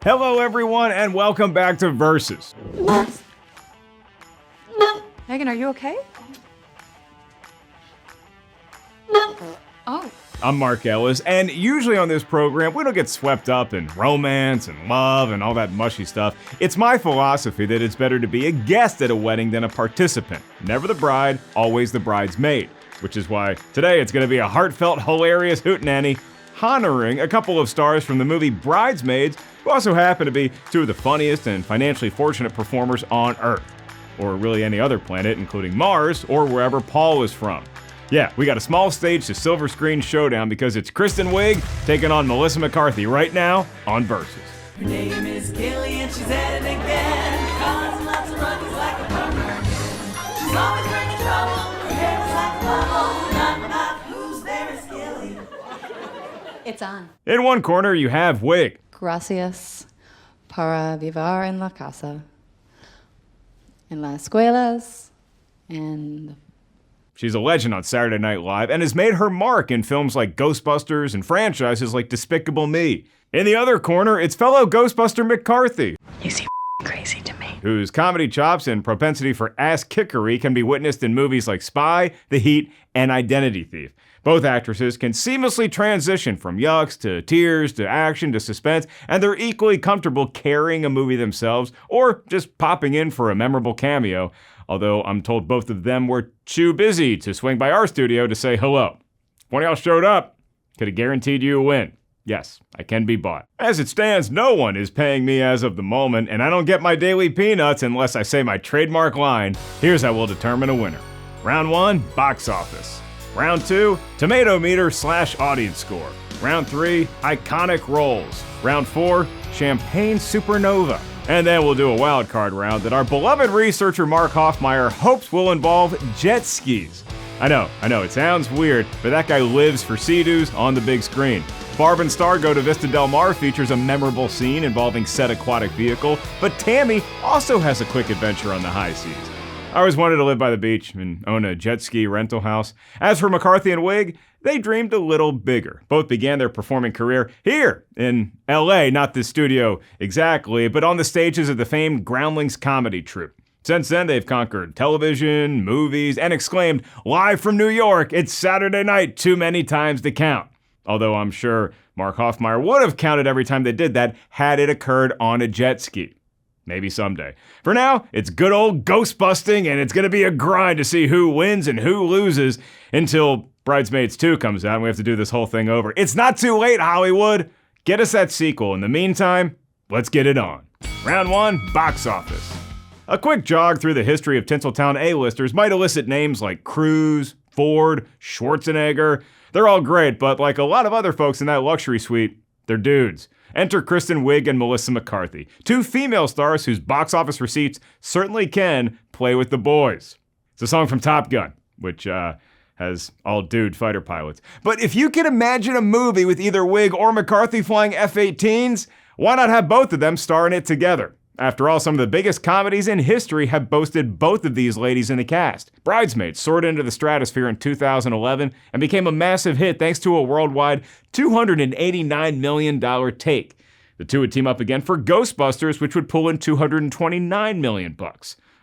Hello everyone and welcome back to Versus. Megan, are you okay? Oh. I'm Mark Ellis, and usually on this program, we don't get swept up in romance and love and all that mushy stuff. It's my philosophy that it's better to be a guest at a wedding than a participant. Never the bride, always the bridesmaid. Which is why today it's going to be a heartfelt, hilarious hootenanny honoring a couple of stars from the movie Bridesmaids, who also happen to be two of the funniest and financially fortunate performers on Earth. Or really any other planet, including Mars, or wherever Paul is from. Yeah, we got a small stage to silver screen showdown because it's Kristen Wiig taking on Melissa McCarthy right now on Versus. Her name is Kelly and she's at it again. Causing lots of runs like a burner. She's always bringing trouble. Her hair is like a bubble. Not who's there is Kelly. It's on. In one corner, you have Wiig. Gracias para vivir en la casa. En las escuelas. And She's a legend on Saturday Night Live and has made her mark in films like Ghostbusters and franchises like Despicable Me. In the other corner, it's fellow Ghostbuster McCarthy. you seem crazy to me. Whose comedy chops and propensity for ass-kickery can be witnessed in movies like Spy, The Heat, and Identity Thief. Both actresses can seamlessly transition from yucks to tears to action to suspense, and they're equally comfortable carrying a movie themselves or just popping in for a memorable cameo. Although I'm told both of them were too busy to swing by our studio to say hello. If one of y'all showed up, could have guaranteed you a win. Yes, I can be bought. As it stands, no one is paying me as of the moment, and I don't get my daily peanuts unless I say my trademark line. Here's how we'll determine a winner. Round 1, box office. Round 2, Tomatometer / audience score. Round 3, iconic roles. Round 4, champagne supernova. And then we'll do a wildcard round that our beloved researcher Mark Hoffmeyer hopes will involve jet skis. I know, it sounds weird, but that guy lives for Sea-Doos on the big screen. Barb and Star Go to Vista Del Mar features a memorable scene involving said aquatic vehicle, but Tammy also has a quick adventure on the high seas. I always wanted to live by the beach and own a jet ski rental house. As for McCarthy and Wiig, they dreamed a little bigger. Both began their performing career here in LA, not the studio exactly, but on the stages of the famed Groundlings comedy troupe. Since then, they've conquered television, movies, and exclaimed, "Live from New York, it's Saturday night, too many times to count." Although I'm sure Mark Hoffmeyer would have counted every time they did that had it occurred on a jet ski. Maybe someday. For now, it's good old ghost busting, and it's gonna be a grind to see who wins and who loses until Bridesmaids 2 comes out and we have to do this whole thing over. It's not too late, Hollywood! Get us that sequel. In the meantime, let's get it on. Round 1, box office. A quick jog through the history of Tinseltown A-listers might elicit names like Cruise, Ford, Schwarzenegger. They're all great, but like a lot of other folks in that luxury suite, they're dudes. Enter Kristen Wiig and Melissa McCarthy, two female stars whose box office receipts certainly can play with the boys. It's a song from Top Gun, which has all dude fighter pilots. But if you can imagine a movie with either Wiig or McCarthy flying F-18s, why not have both of them star in it together? After all, some of the biggest comedies in history have boasted both of these ladies in the cast. Bridesmaids soared into the stratosphere in 2011 and became a massive hit thanks to a worldwide $289 million take. The two would team up again for Ghostbusters, which would pull in $229 million.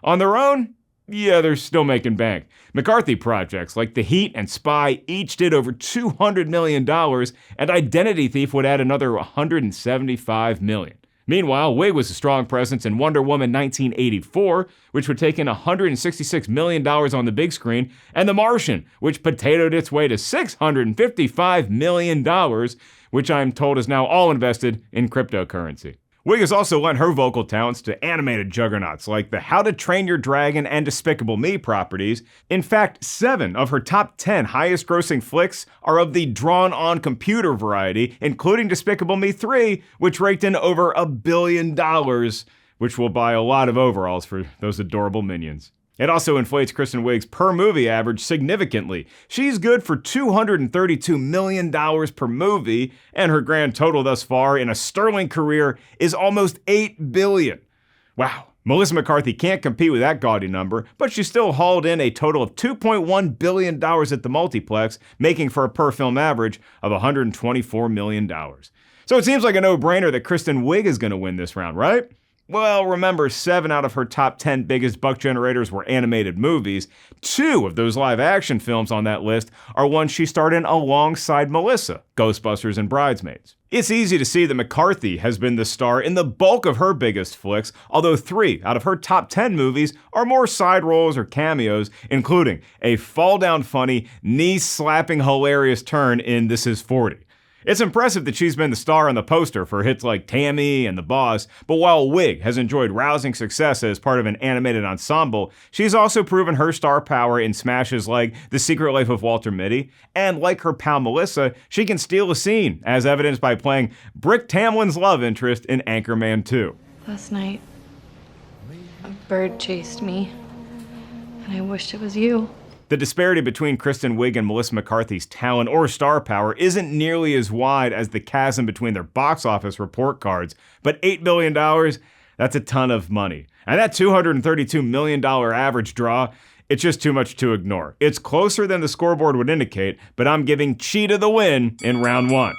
On their own, yeah, they're still making bank. McCarthy projects like The Heat and Spy each did over $200 million, and Identity Thief would add another $175 million. Meanwhile, Wiig was a strong presence in Wonder Woman 1984, which would take in $166 million on the big screen, and The Martian, which potatoed its way to $655 million, which I'm told is now all invested in cryptocurrency. Wiig has also lent her vocal talents to animated juggernauts like the How to Train Your Dragon and Despicable Me properties. In fact, 7 of her top 10 highest grossing flicks are of the drawn-on computer variety, including Despicable Me 3, which raked in over $1 billion, which will buy a lot of overalls for those adorable minions. It also inflates Kristen Wiig's per-movie average significantly. She's good for $232 million per movie, and her grand total thus far in a sterling career is almost $8 billion. Wow, Melissa McCarthy can't compete with that gaudy number, but she still hauled in a total of $2.1 billion at the multiplex, making for a per-film average of $124 million. So it seems like a no-brainer that Kristen Wiig is going to win this round, right? Well, remember, 7 out of her top 10 biggest buck generators were animated movies. 2 of those live-action films on that list are ones she starred in alongside Melissa, Ghostbusters and Bridesmaids. It's easy to see that McCarthy has been the star in the bulk of her biggest flicks, although 3 out of her top 10 movies are more side roles or cameos, including a fall-down funny, knee-slapping hilarious turn in This Is 40. It's impressive that she's been the star on the poster for hits like Tammy and The Boss, but while Wiig has enjoyed rousing success as part of an animated ensemble, she's also proven her star power in smashes like The Secret Life of Walter Mitty, and like her pal Melissa, she can steal a scene, as evidenced by playing Brick Tamlin's love interest in Anchorman 2. Last night, a bird chased me, and I wished it was you. The disparity between Kristen Wiig and Melissa McCarthy's talent or star power isn't nearly as wide as the chasm between their box office report cards, but $8 billion, that's a ton of money. And that $232 million average draw, it's just too much to ignore. It's closer than the scoreboard would indicate, but I'm giving Cheetah the win in round 1.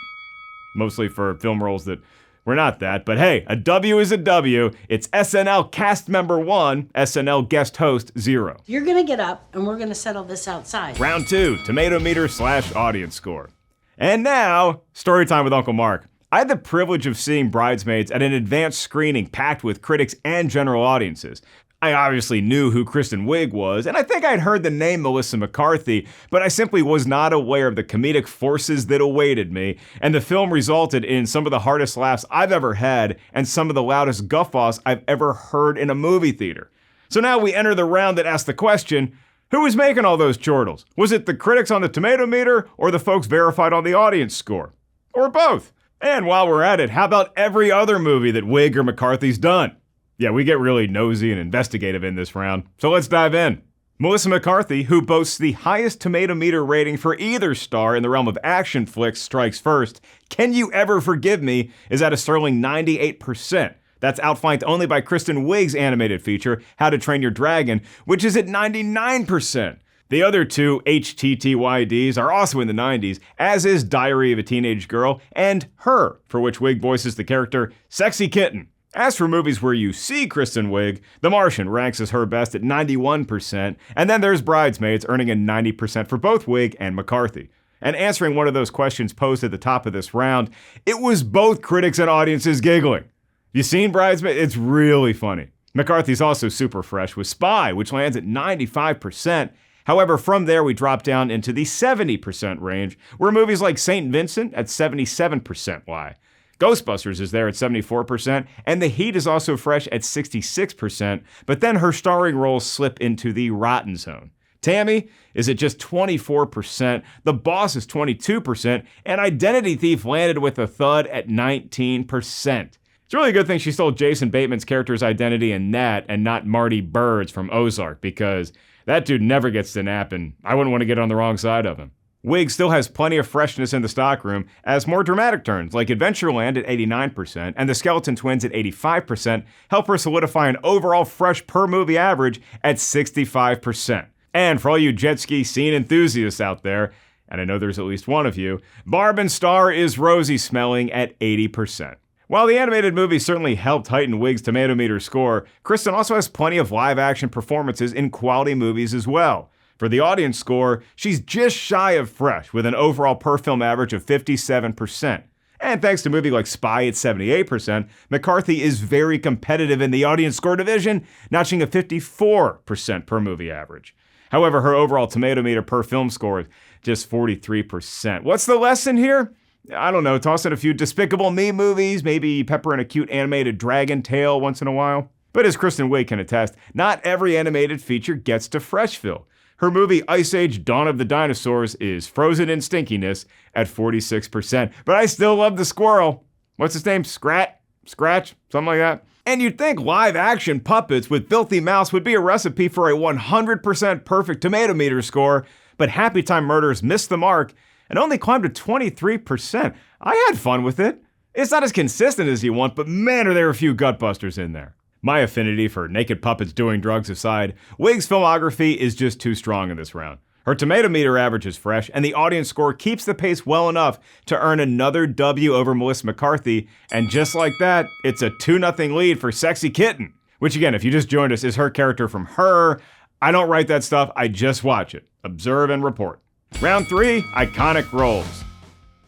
Mostly for film roles that were not that, but hey, a W is a W. It's SNL cast member 1, SNL guest host 0. You're gonna get up and we're gonna settle this outside. Round 2, Tomatometer / audience score. And now, story time with Uncle Mark. I had the privilege of seeing Bridesmaids at an advanced screening packed with critics and general audiences. I obviously knew who Kristen Wiig was, and I think I'd heard the name Melissa McCarthy, but I simply was not aware of the comedic forces that awaited me, and the film resulted in some of the hardest laughs I've ever had and some of the loudest guffaws I've ever heard in a movie theater. So now we enter the round that asks the question, who was making all those chortles? Was it the critics on the Tomatometer or the folks verified on the audience score? Or both? And while we're at it, how about every other movie that Wiig or McCarthy's done? Yeah, we get really nosy and investigative in this round, so let's dive in. Melissa McCarthy, who boasts the highest Tomatometer rating for either star in the realm of action flicks, strikes first. Can You Ever Forgive Me is at a sterling 98%. That's outflanked only by Kristen Wiig's animated feature, How to Train Your Dragon, which is at 99%. The other 2 HTTYDs are also in the 90s, as is Diary of a Teenage Girl and Her, for which Wiig voices the character Sexy Kitten. As for movies where you see Kristen Wiig, The Martian ranks as her best at 91%, and then there's Bridesmaids earning a 90% for both Wiig and McCarthy. And answering one of those questions posed at the top of this round, it was both critics and audiences giggling. You seen Bridesmaids? It's really funny. McCarthy's also super fresh with Spy, which lands at 95%. However, from there we drop down into the 70% range, where movies like St. Vincent at 77% lie. Ghostbusters is there at 74%, and The Heat is also fresh at 66%, but then her starring roles slip into the rotten zone. Tammy is at just 24%, The Boss is 22%, and Identity Thief landed with a thud at 19%. It's really a good thing she stole Jason Bateman's character's identity in that and not Marty Bird's from Ozark, because that dude never gets to nap, and I wouldn't want to get on the wrong side of him. Wiig still has plenty of freshness in the stockroom, as more dramatic turns like Adventureland at 89% and The Skeleton Twins at 85% help her solidify an overall fresh per-movie average at 65%. And for all you jet ski scene enthusiasts out there, and I know there's at least one of you, Barb and Star is rosy smelling at 80%. While the animated movie certainly helped heighten Wiig's Tomatometer score, Kristen also has plenty of live-action performances in quality movies as well. For the audience score, she's just shy of fresh, with an overall per-film average of 57%. And thanks to a movie like Spy at 78%, McCarthy is very competitive in the audience score division, notching a 54% per-movie average. However, her overall Tomatometer per-film score is just 43%. What's the lesson here? I don't know, toss in a few Despicable Me movies, maybe pepper in a cute animated dragon tale once in a while. But as Kristen Wiig can attest, not every animated feature gets to Freshville. Her movie Ice Age Dawn of the Dinosaurs is frozen in stinkiness at 46%. But I still love the squirrel. What's his name? Scratch? Something like that. And you'd think live action puppets with Filthy Mouse would be a recipe for a 100% perfect Tomatometer score, but Happy Time Murders missed the mark and only climbed to 23%. I had fun with it. It's not as consistent as you want, but man, are there a few gutbusters in there. My affinity for naked puppets doing drugs aside, Wiig's filmography is just too strong in this round. Her Tomatometer average is fresh, and the audience score keeps the pace well enough to earn another W over Melissa McCarthy, and just like that, it's a 2-0 lead for Sexy Kitten, which again, if you just joined us, is her character from Her. I don't write that stuff, I just watch it. Observe and report. Round 3, iconic roles.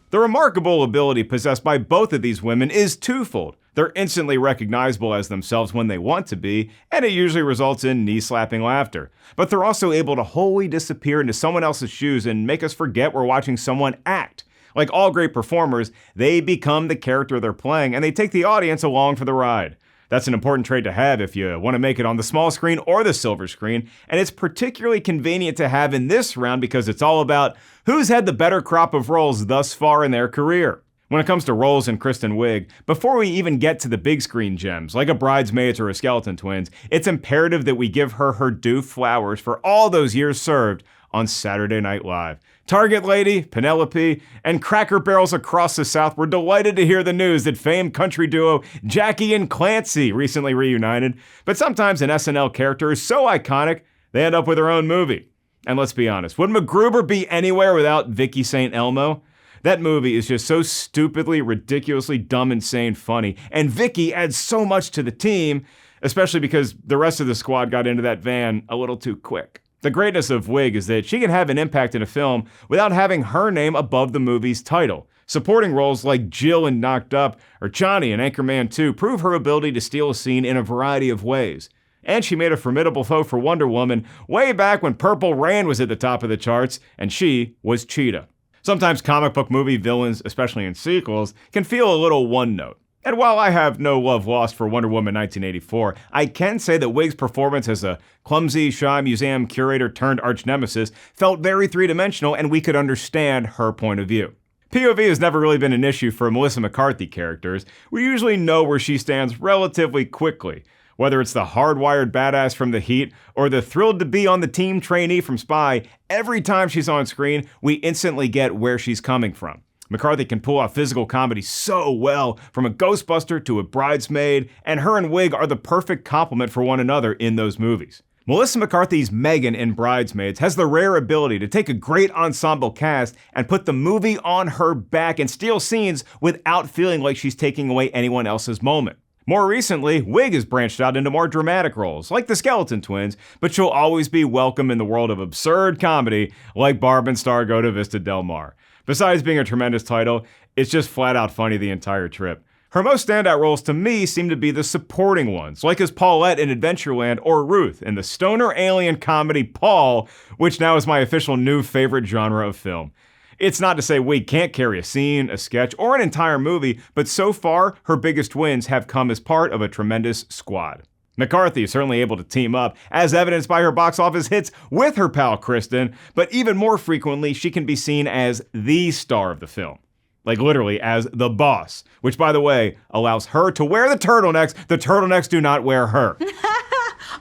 The remarkable ability possessed by both of these women is twofold. They're instantly recognizable as themselves when they want to be, and it usually results in knee-slapping laughter. But they're also able to wholly disappear into someone else's shoes and make us forget we're watching someone act. Like all great performers, they become the character they're playing, and they take the audience along for the ride. That's an important trait to have if you want to make it on the small screen or the silver screen, and it's particularly convenient to have in this round because it's all about who's had the better crop of roles thus far in their career. When it comes to roles in Kristen Wiig, before we even get to the big screen gems, like a Bridesmaids or a Skeleton Twins, it's imperative that we give her due flowers for all those years served on Saturday Night Live. Target Lady, Penelope, and Cracker Barrels across the South were delighted to hear the news that famed country duo Jackie and Clancy recently reunited. But sometimes an SNL character is so iconic, they end up with their own movie. And let's be honest, would MacGruber be anywhere without Vicky St. Elmo? That movie is just so stupidly, ridiculously dumb, insane, funny. And Vicky adds so much to the team, especially because the rest of the squad got into that van a little too quick. The greatness of Wiig is that she can have an impact in a film without having her name above the movie's title. Supporting roles like Jill in Knocked Up or Johnny in Anchorman 2 prove her ability to steal a scene in a variety of ways. And she made a formidable foe for Wonder Woman way back when Purple Rain was at the top of the charts, and she was Cheetah. Sometimes comic book movie villains, especially in sequels, can feel a little one-note. And while I have no love lost for Wonder Woman 1984, I can say that Wiig's performance as a clumsy, shy museum curator turned arch-nemesis felt very three-dimensional, and we could understand her point of view. POV has never really been an issue for Melissa McCarthy characters. We usually know where she stands relatively quickly. Whether it's the hardwired badass from The Heat or the thrilled to be on the team trainee from Spy, every time she's on screen, we instantly get where she's coming from. McCarthy can pull off physical comedy so well, from a Ghostbuster to a Bridesmaid, and her and Wiig are the perfect complement for one another in those movies. Melissa McCarthy's Megan in Bridesmaids has the rare ability to take a great ensemble cast and put the movie on her back and steal scenes without feeling like she's taking away anyone else's moment. More recently, Wiig has branched out into more dramatic roles, like the Skeleton Twins, but she'll always be welcome in the world of absurd comedy, like Barb and Star Go to Vista Del Mar. Besides being a tremendous title, it's just flat out funny the entire trip. Her most standout roles to me seem to be the supporting ones, like as Paulette in Adventureland or Ruth in the stoner alien comedy Paul, which now is my official new favorite genre of film. It's not to say Wiig can't carry a scene, a sketch, or an entire movie, but so far, her biggest wins have come as part of a tremendous squad. McCarthy is certainly able to team up, as evidenced by her box office hits with her pal Kristen, but even more frequently, she can be seen as the star of the film. Like literally as the boss, which by the way, allows her to wear the turtlenecks do not wear her.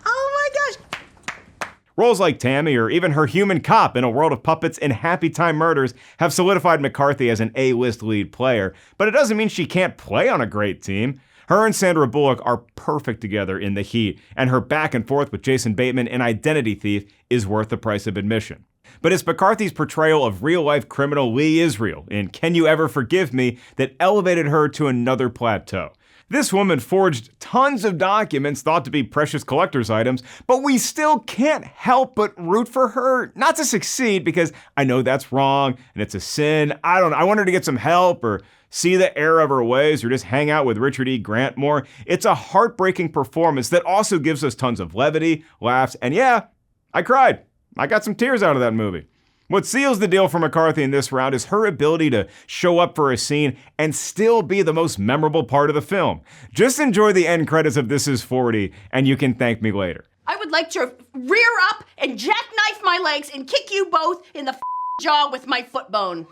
Oh my gosh! Roles like Tammy or even her human cop in A World of Puppets and Happy Time Murders have solidified McCarthy as an A-list lead player, but it doesn't mean she can't play on a great team. Her and Sandra Bullock are perfect together in The Heat, and her back and forth with Jason Bateman in Identity Thief is worth the price of admission. But it's McCarthy's portrayal of real-life criminal Lee Israel in Can You Ever Forgive Me that elevated her to another plateau. This woman forged tons of documents thought to be precious collector's items, but we still can't help but root for her not to succeed because I know that's wrong and it's a sin. I want her to get some help or see the error of her ways or just hang out with Richard E. Grant more. It's a heartbreaking performance that also gives us tons of levity, laughs, and yeah, I cried. I got some tears out of that movie. What seals the deal for McCarthy in this round is her ability to show up for a scene and still be the most memorable part of the film. Just enjoy the end credits of This Is 40, and you can thank me later. I would like to rear up and jackknife my legs and kick you both in the jaw with my foot bone.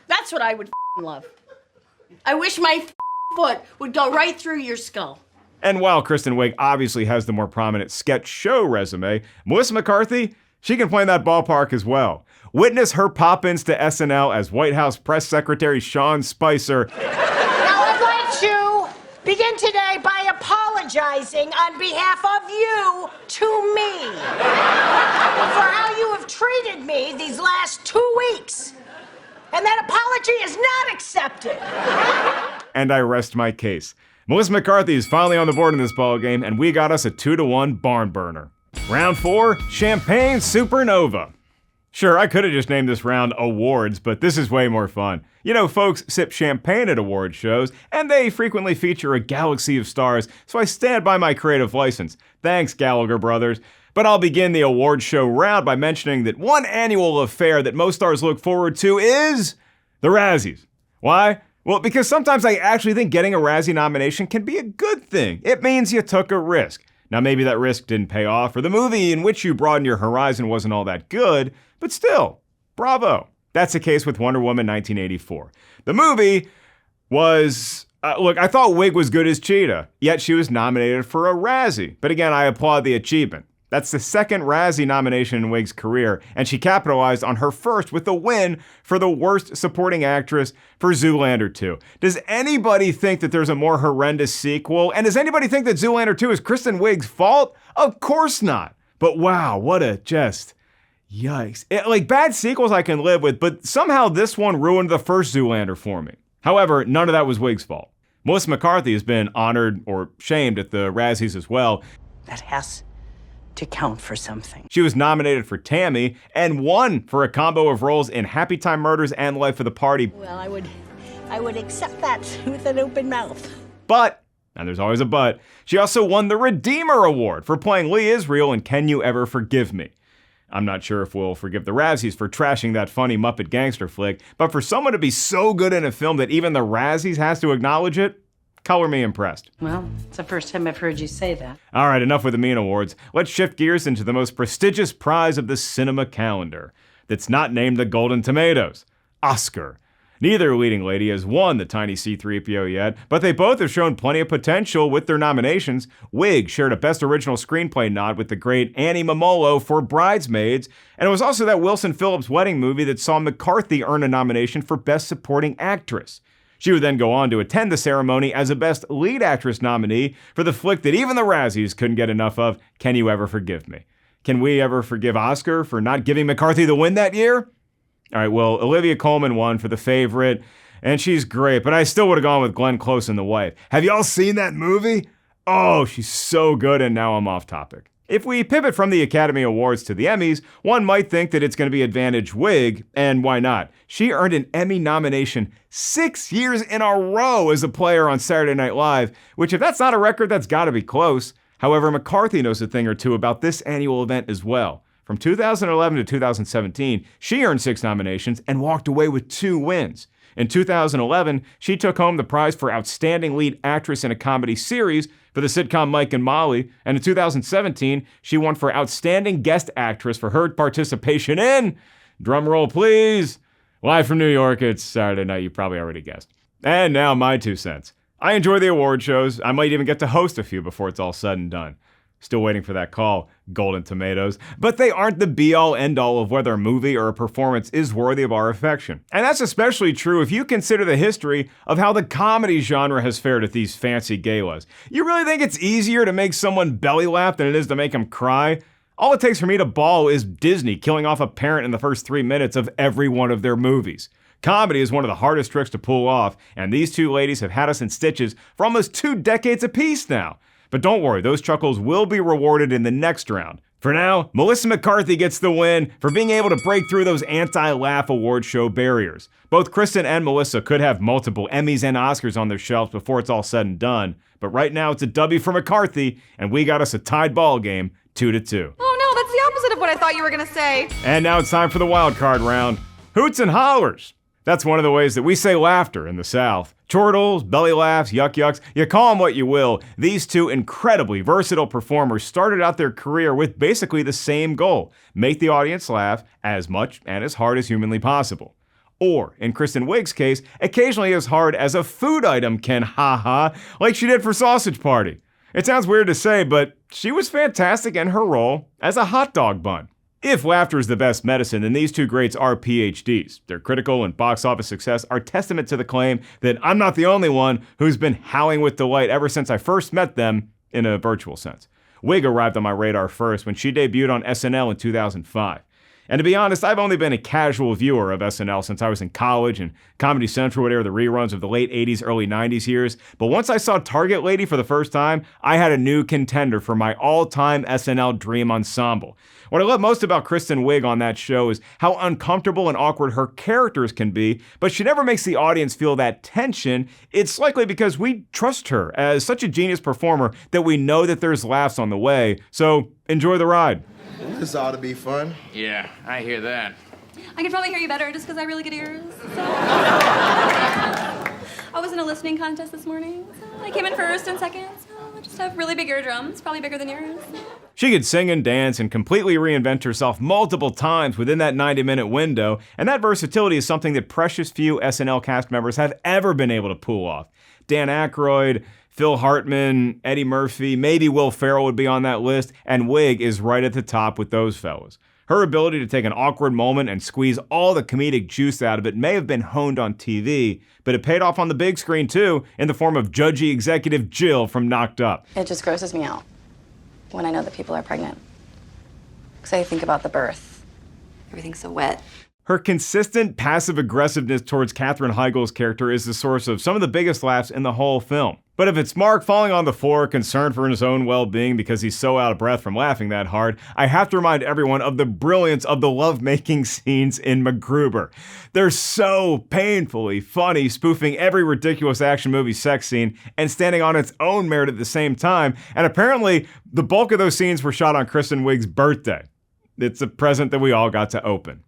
That's what I would love. I wish my foot would go right through your skull. And while Kristen Wiig obviously has the more prominent sketch show resume, Melissa McCarthy, she can play in that ballpark as well. Witness her pop-ins to SNL as White House Press Secretary Sean Spicer. Now I'd like begin today by apologizing on behalf of you to me for how you have treated me these last 2 weeks. And that apology is not accepted. And I rest my case. Melissa McCarthy is finally on the board in this ballgame, and we got us a 2-1 barn burner. Round 4, Champagne Supernova. Sure, I could have just named this round Awards, but this is way more fun. You know, folks sip champagne at award shows, and they frequently feature a galaxy of stars, so I stand by my creative license. Thanks, Gallagher Brothers. But I'll begin the award show round by mentioning that one annual affair that most stars look forward to is the Razzies. Why? Well, because sometimes I actually think getting a Razzie nomination can be a good thing. It means you took a risk. Now, maybe that risk didn't pay off, or the movie in which you broadened your horizon wasn't all that good, but still, bravo. That's the case with Wonder Woman 1984. The movie was... look, I thought Wiig was good as Cheetah, yet she was nominated for a Razzie. But again, I applaud the achievement. That's the second Razzie nomination in Wiig's career, and she capitalized on her first with a win for the Worst Supporting Actress for Zoolander 2. Does anybody think that there's a more horrendous sequel? And does anybody think that Zoolander 2 is Kristen Wiig's fault? Of course not. But wow, what a just... yikes. Like, bad sequels I can live with, but somehow this one ruined the first Zoolander for me. However, none of that was Wiig's fault. Melissa McCarthy has been honored or shamed at the Razzies as well. That has to count for something. She was nominated for Tammy and won for a combo of roles in Happy Time Murders and Life of the Party. Well, I would accept that with an open mouth. But, and there's always a but, she also won the Redeemer Award for playing Lee Israel in Can You Ever Forgive Me? I'm not sure if we'll forgive the Razzies for trashing that funny Muppet gangster flick, but for someone to be so good in a film that even the Razzies has to acknowledge it, color me impressed. Well, it's the first time I've heard you say that. All right, enough with the mean awards. Let's shift gears into the most prestigious prize of the cinema calendar that's not named the Golden Tomatoes, Oscar. Neither leading lady has won the tiny C-3PO yet, but they both have shown plenty of potential with their nominations. Wiig shared a Best Original Screenplay nod with the great Annie Momolo for Bridesmaids, and it was also that Wilson Phillips wedding movie that saw McCarthy earn a nomination for Best Supporting Actress. She would then go on to attend the ceremony as a Best Lead Actress nominee for the flick that even the Razzies couldn't get enough of, Can You Ever Forgive Me? Can we ever forgive Oscar for not giving McCarthy the win that year? All right, well, Olivia Colman won for The Favorite, and she's great, but I still would have gone with Glenn Close in The Wife. Have y'all seen that movie? Oh, she's so good, and now I'm off topic. If we pivot from the Academy Awards to the Emmys, one might think that it's going to be advantage Wiig, and why not? She earned an Emmy nomination 6 years in a row as a player on Saturday Night Live, which if that's not a record, that's got to be close. However, McCarthy knows a thing or two about this annual event as well. From 2011 to 2017, she earned 6 nominations and walked away with 2 wins. In 2011, she took home the prize for Outstanding Lead Actress in a Comedy Series for the sitcom Mike and Molly, and in 2017, she won for Outstanding Guest Actress for her participation in, drumroll please, live from New York, it's Saturday Night, you probably already guessed. And now my 2 cents. I enjoy the award shows. I might even get to host a few before it's all said and done. Still waiting for that call, Golden Tomatoes. But they aren't the be-all, end-all of whether a movie or a performance is worthy of our affection. And that's especially true if you consider the history of how the comedy genre has fared at these fancy galas. You really think it's easier to make someone belly laugh than it is to make them cry? All it takes for me to bawl is Disney killing off a parent in the first 3 minutes of every one of their movies. Comedy is one of the hardest tricks to pull off, and these 2 ladies have had us in stitches for almost 2 decades apiece now. But don't worry, those chuckles will be rewarded in the next round. For now, Melissa McCarthy gets the win for being able to break through those anti-laugh award show barriers. Both Kristen and Melissa could have multiple Emmys and Oscars on their shelves before it's all said and done. But right now, it's a W for McCarthy, and we got us a tied ball game, 2-2. Oh no, that's the opposite of what I thought you were gonna say. And now it's time for the wildcard round. Hoots and hollers. That's one of the ways that we say laughter in the South. Chortles, belly laughs, yuck-yucks, you call them what you will. These 2 incredibly versatile performers started out their career with basically the same goal: make the audience laugh as much and as hard as humanly possible. Or, in Kristen Wiig's case, occasionally as hard as a food item can ha-ha, like she did for Sausage Party. It sounds weird to say, but she was fantastic in her role as a hot dog bun. If laughter is the best medicine, then these two greats are PhDs. Their critical and box office success are testament to the claim that I'm not the only one who's been howling with delight ever since I first met them in a virtual sense. Wiig arrived on my radar first when she debuted on SNL in 2005. And to be honest, I've only been a casual viewer of SNL since I was in college and Comedy Central would air the reruns of the late 80s, early 90s years. But once I saw Target Lady for the first time, I had a new contender for my all-time SNL dream ensemble. What I love most about Kristen Wiig on that show is how uncomfortable and awkward her characters can be, but she never makes the audience feel that tension. It's likely because we trust her as such a genius performer that we know that there's laughs on the way. So enjoy the ride. This ought to be fun. Yeah, I hear that. I could probably hear you better just because I have really good ears. So. I was in a listening contest this morning, so I came in first and second. So I just have really big eardrums, probably bigger than yours. She could sing and dance and completely reinvent herself multiple times within that 90-minute window, and that versatility is something that precious few SNL cast members have ever been able to pull off. Dan Aykroyd, Phil Hartman, Eddie Murphy, maybe Will Ferrell would be on that list, and Wiig is right at the top with those fellas. Her ability to take an awkward moment and squeeze all the comedic juice out of it may have been honed on TV, but it paid off on the big screen too, in the form of judgy executive Jill from Knocked Up. It just grosses me out when I know that people are pregnant. Because I think about the birth. Everything's so wet. Her consistent passive aggressiveness towards Katherine Heigl's character is the source of some of the biggest laughs in the whole film. But if it's Mark falling on the floor, concerned for his own well-being because he's so out of breath from laughing that hard, I have to remind everyone of the brilliance of the love-making scenes in MacGruber. They're so painfully funny, spoofing every ridiculous action movie sex scene and standing on its own merit at the same time. And apparently, the bulk of those scenes were shot on Kristen Wiig's birthday. It's a present that we all got to open.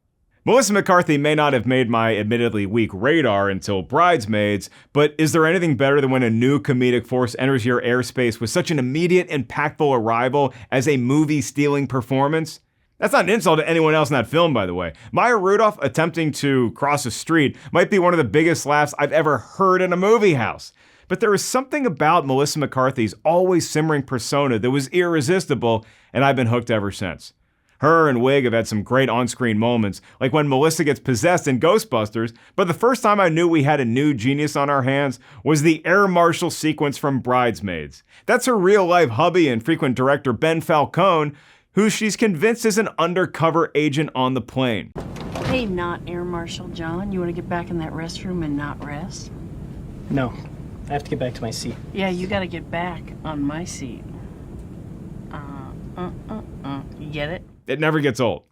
Melissa McCarthy may not have made my admittedly weak radar until Bridesmaids, but is there anything better than when a new comedic force enters your airspace with such an immediate, impactful arrival as a movie-stealing performance? That's not an insult to anyone else in that film, by the way. Maya Rudolph attempting to cross a street might be one of the biggest laughs I've ever heard in a movie house. But there is something about Melissa McCarthy's always simmering persona that was irresistible, and I've been hooked ever since. Her and Wiig have had some great on-screen moments, like when Melissa gets possessed in Ghostbusters, but the first time I knew we had a new genius on our hands was the air marshal sequence from Bridesmaids. That's her real-life hubby and frequent director Ben Falcone, who she's convinced is an undercover agent on the plane. Hey, not Air Marshal John, you want to get back in that restroom and not rest? No, I have to get back to my seat. Yeah, you got to get back on my seat. You get it? It never gets old.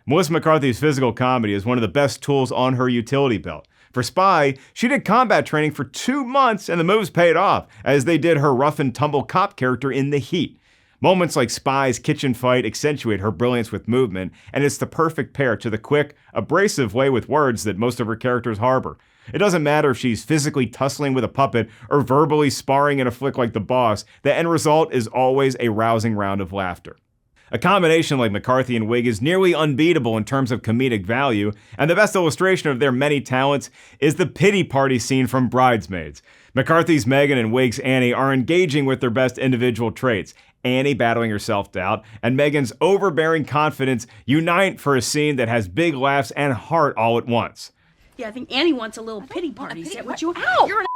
Melissa McCarthy's physical comedy is one of the best tools on her utility belt. For Spy, she did combat training for 2 months and the moves paid off, as they did her rough and tumble cop character in The Heat. Moments like Spy's kitchen fight accentuate her brilliance with movement, and it's the perfect pair to the quick, abrasive way with words that most of her characters harbor. It doesn't matter if she's physically tussling with a puppet or verbally sparring in a flick like The Boss, the end result is always a rousing round of laughter. A combination like McCarthy and Wiig is nearly unbeatable in terms of comedic value, and the best illustration of their many talents is the pity party scene from Bridesmaids. McCarthy's Megan and Wiig's Annie are engaging with their best individual traits, Annie battling her self-doubt, and Megan's overbearing confidence unite for a scene that has big laughs and heart all at once. Yeah, I think Annie wants a little pity party. Is that what you want? Ow! You're an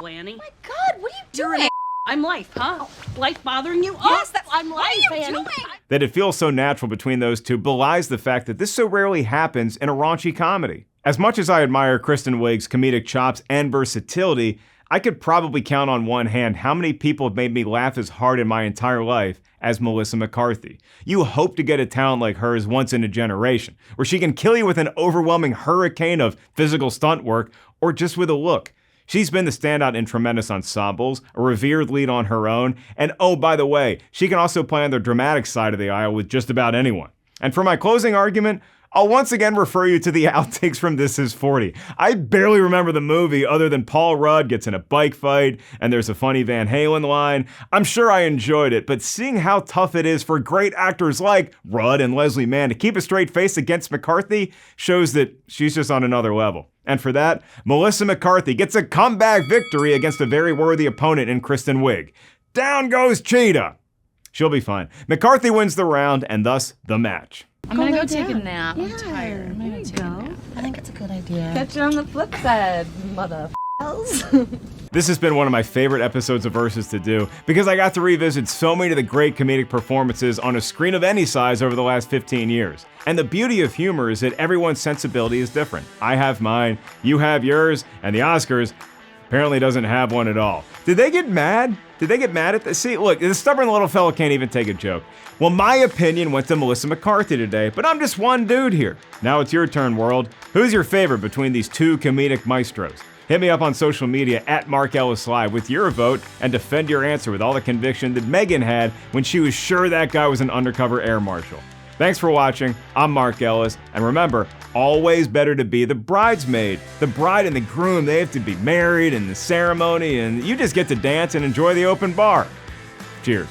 Annie. Oh my God, what are you You're doing? an I'm life, huh? Life bothering you? Yes, Oh, that's I'm life, what are you Annie. doing? That it feels so natural between those two belies the fact that this so rarely happens in a raunchy comedy. As much as I admire Kristen Wiig's comedic chops and versatility, I could probably count on one hand how many people have made me laugh as hard in my entire life as Melissa McCarthy. You hope to get a talent like hers once in a generation, where she can kill you with an overwhelming hurricane of physical stunt work or just with a look. She's been the standout in tremendous ensembles, a revered lead on her own, and oh, by the way, she can also play on the dramatic side of the aisle with just about anyone. And for my closing argument, I'll once again refer you to the outtakes from This Is 40. I barely remember the movie other than Paul Rudd gets in a bike fight and there's a funny Van Halen line. I'm sure I enjoyed it, but seeing how tough it is for great actors like Rudd and Leslie Mann to keep a straight face against McCarthy shows that she's just on another level. And for that, Melissa McCarthy gets a comeback victory against a very worthy opponent in Kristen Wiig. Down goes Cheetah! She'll be fine. McCarthy wins the round and thus the match. I'm gonna go take a nap. I'm tired. I'm gonna take a nap. I think it's a good idea. Catch you on the flip side, mother. This has been one of my favorite episodes of Versus to do because I got to revisit so many of the great comedic performances on a screen of any size over the last 15 years. And the beauty of humor is that everyone's sensibility is different. I have mine, you have yours, and the Oscars apparently doesn't have one at all. Did they get mad? Did they get mad at this? See, look, this stubborn little fella can't even take a joke. Well, my opinion went to Melissa McCarthy today, but I'm just one dude here. Now it's your turn, world. Who's your favorite between these two comedic maestros? Hit me up on social media at Mark Ellis Live with your vote and defend your answer with all the conviction that Megan had when she was sure that guy was an undercover air marshal. Thanks for watching. I'm Mark Ellis, and remember, always better to be the bridesmaid. The bride and the groom, they have to be married and the ceremony, and you just get to dance and enjoy the open bar. Cheers.